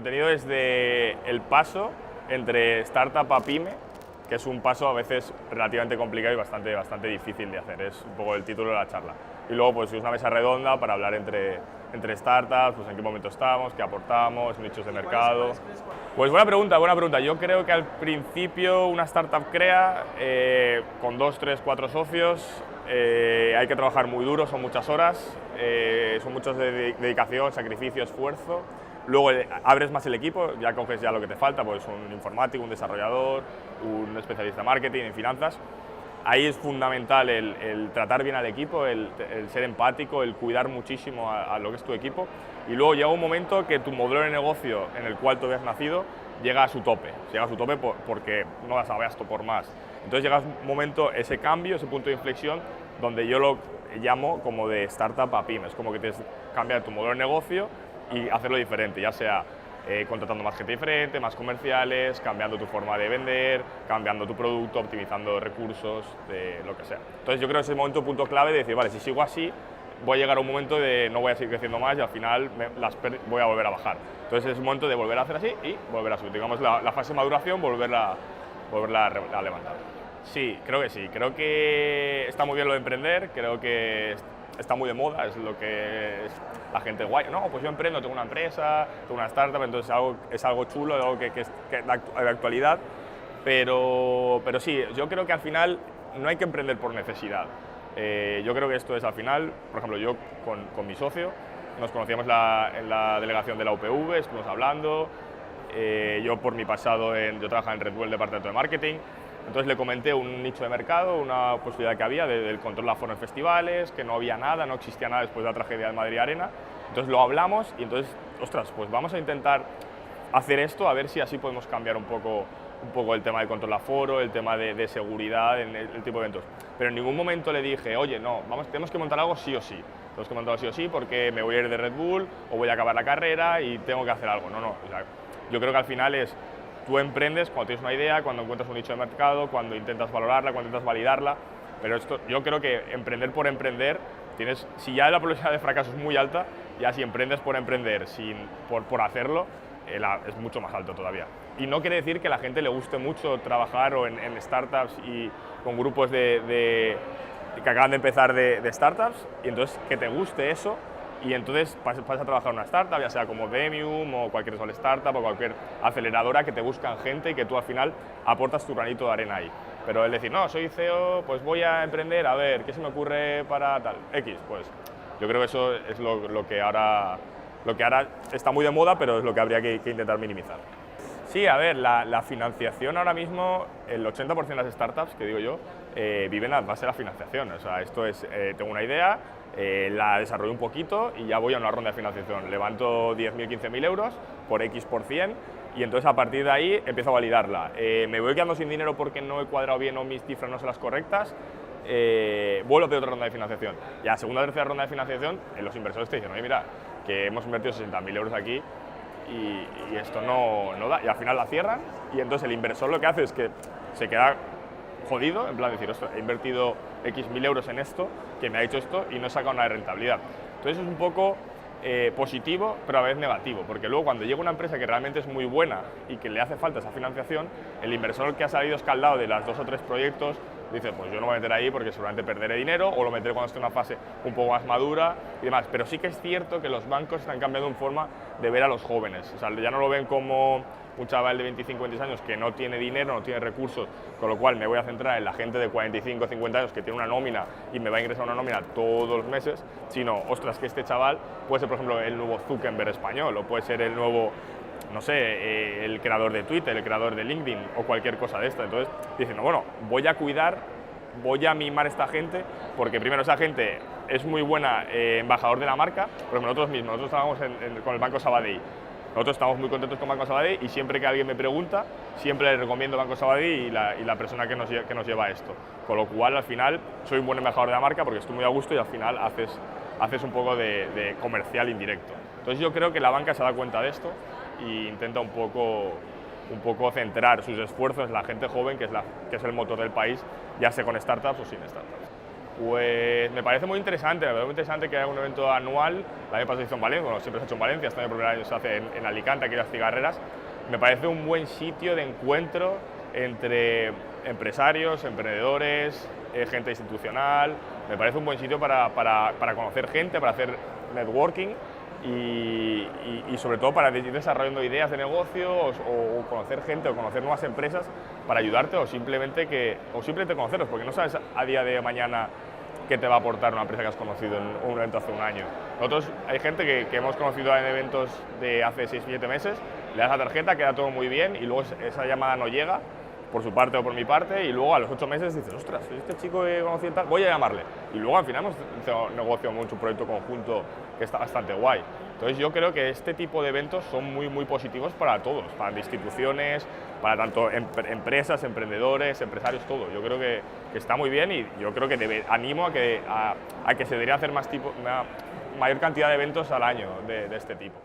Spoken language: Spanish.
contenido es de el paso entre startup a pyme, que es un paso a veces relativamente complicado y bastante difícil de hacer. Es un poco el título de la charla. Y luego pues es una mesa redonda para hablar entre startups, pues en qué momento estamos, qué aportamos, nichos de mercado. Pues buena pregunta. Yo creo que al principio una startup crea con 2, 3, 4 socios, hay que trabajar muy duro, son muchas horas, son muchos de dedicación, sacrificio, esfuerzo. Luego abres más el equipo, ya coges ya lo que te falta, pues un informático, un desarrollador, un especialista en marketing, en finanzas. Ahí es fundamental el tratar bien al equipo, el ser empático, el cuidar muchísimo a lo que es tu equipo. Y luego llega un momento que tu modelo de negocio en el cual tú habías nacido llega a su tope. Llega a su tope porque no das abasto por más. Entonces llega un momento, ese cambio, ese punto de inflexión, donde yo lo llamo como de startup a pymes. Como que tienes que cambiar tu modelo de negocio y hacerlo diferente, ya sea contratando más gente diferente, más comerciales, cambiando tu forma de vender, cambiando tu producto, optimizando recursos, lo que sea. Entonces yo creo que es el punto clave de decir, vale, si sigo así, voy a llegar a un momento de no voy a seguir creciendo más y al final voy a volver a bajar. Entonces es el momento de volver a hacer así y volver a subir. Digamos, la fase de maduración, volverla a levantar. Sí, creo que sí. Creo que está muy bien lo de emprender, creo que está muy de moda, es lo que la gente guay. No, pues yo emprendo, tengo una empresa, tengo una startup, entonces es algo chulo, algo que es de actualidad. Pero sí, yo creo que al final no hay que emprender por necesidad. Yo creo que esto es al final, por ejemplo, yo con mi socio nos conocíamos en la delegación de la UPV, estuvimos hablando, yo por mi pasado, yo trabajaba en Red Bull, departamento de marketing, entonces le comenté un nicho de mercado, una posibilidad que había del control de aforo en festivales, que no había nada, no existía nada después de la tragedia de Madrid Arena, entonces lo hablamos y entonces, ostras, pues vamos a intentar hacer esto, a ver si así podemos cambiar un poco el tema del control de aforo, el tema de seguridad en el tipo de eventos. Pero en ningún momento le dije, oye, no, tenemos que montar algo sí o sí. Tenemos que montar algo sí o sí porque me voy a ir de Red Bull o voy a acabar la carrera y tengo que hacer algo. No. O sea, yo creo que al final tú emprendes cuando tienes una idea, cuando encuentras un nicho de mercado, cuando intentas valorarla, cuando intentas validarla. Pero yo creo que emprender por emprender, si ya la probabilidad de fracaso es muy alta, ya si emprendes por emprender, por hacerlo, es mucho más alto todavía. Y no quiere decir que a la gente le guste mucho trabajar o en startups y con grupos que acaban de empezar de startups, y entonces que te guste eso y entonces vas a trabajar en una startup, ya sea como Demium o cualquier Sol Startup o cualquier aceleradora que te buscan gente y que tú al final aportas tu granito de arena ahí. Pero el decir, no, soy CEO, pues voy a emprender, a ver, ¿qué se me ocurre para tal? X, pues yo creo que eso es lo que ahora está muy de moda, pero es lo que habría que intentar minimizar. Sí, a ver, la financiación ahora mismo, el 80% de las startups, que digo yo, viven a base de la financiación. O sea, esto es, tengo una idea, la desarrollo un poquito y ya voy a una ronda de financiación. Levanto 10.000, 15.000 euros por X% y entonces a partir de ahí empiezo a validarla. Me voy quedando sin dinero porque no he cuadrado bien o mis cifras no son las correctas, vuelvo a pedir otra ronda de financiación. Y a la segunda o tercera ronda de financiación, los inversores te dicen, oye, mira, que hemos invertido 60.000 euros aquí, y esto no da, y al final la cierran y entonces el inversor lo que hace es que se queda jodido, en plan de decir, ostras, he invertido X mil euros en esto, que me ha hecho esto y no he sacado nada de rentabilidad. Entonces es un poco positivo, pero a la vez negativo, porque luego cuando llega una empresa que realmente es muy buena y que le hace falta esa financiación, el inversor que ha salido escaldado de las 2 o 3 proyectos dice, pues yo no me voy a meter ahí porque seguramente perderé dinero, o lo meteré cuando esté en una fase un poco más madura y demás. Pero sí que es cierto que los bancos están cambiando en forma de ver a los jóvenes. O sea, ya no lo ven como un chaval de 25 o 26 años que no tiene dinero, no tiene recursos, con lo cual me voy a centrar en la gente de 45 o 50 años que tiene una nómina y me va a ingresar una nómina todos los meses, sino, ostras, que este chaval puede ser, por ejemplo, el nuevo Zuckerberg español, o puede ser el nuevo, no sé, el creador de Twitter, el creador de LinkedIn o cualquier cosa de esta. Entonces dicen, no, bueno, voy a cuidar, voy a mimar a esta gente, porque primero esa gente es muy buena embajador de la marca. Por ejemplo, nosotros trabajamos con el Banco Sabadell. Nosotros estamos muy contentos con Banco Sabadell y siempre que alguien me pregunta, siempre le recomiendo Banco Sabadell y la persona que nos lleva esto. Con lo cual, al final, soy un buen embajador de la marca porque estoy muy a gusto y al final haces un poco de comercial indirecto. Entonces yo creo que la banca se da cuenta de esto e intenta un poco centrar sus esfuerzos en la gente joven, que es el motor del país, ya sea con startups o sin startups. Pues me parece muy interesante, que haya un evento anual. El año pasado se hizo en Valencia, bueno, siempre se ha hecho en Valencia, este año por primera vez se hace en Alicante, aquí en las Cigarreras. Me parece un buen sitio de encuentro entre empresarios, emprendedores, gente institucional. Me parece un buen sitio para conocer gente, para hacer networking y sobre todo para ir desarrollando ideas de negocio o conocer gente o conocer nuevas empresas para ayudarte o simplemente conocerlos, porque no sabes a día de mañana qué te va a aportar una empresa que has conocido en un evento hace un año. Nosotros hay gente que hemos conocido en eventos de hace 6-7 meses, le das la tarjeta, queda todo muy bien y luego esa llamada no llega por su parte o por mi parte, y luego a los 8 meses dices, ostras, este chico que conocí tal, voy a llamarle. Y luego al final hemos hecho negocio mucho, un proyecto conjunto que está bastante guay. Entonces yo creo que este tipo de eventos son muy positivos para todos, para instituciones, para tanto empresas, emprendedores, empresarios, todo. Yo creo que está muy bien y yo creo que animo a que se debería hacer una mayor cantidad de eventos al año de este tipo.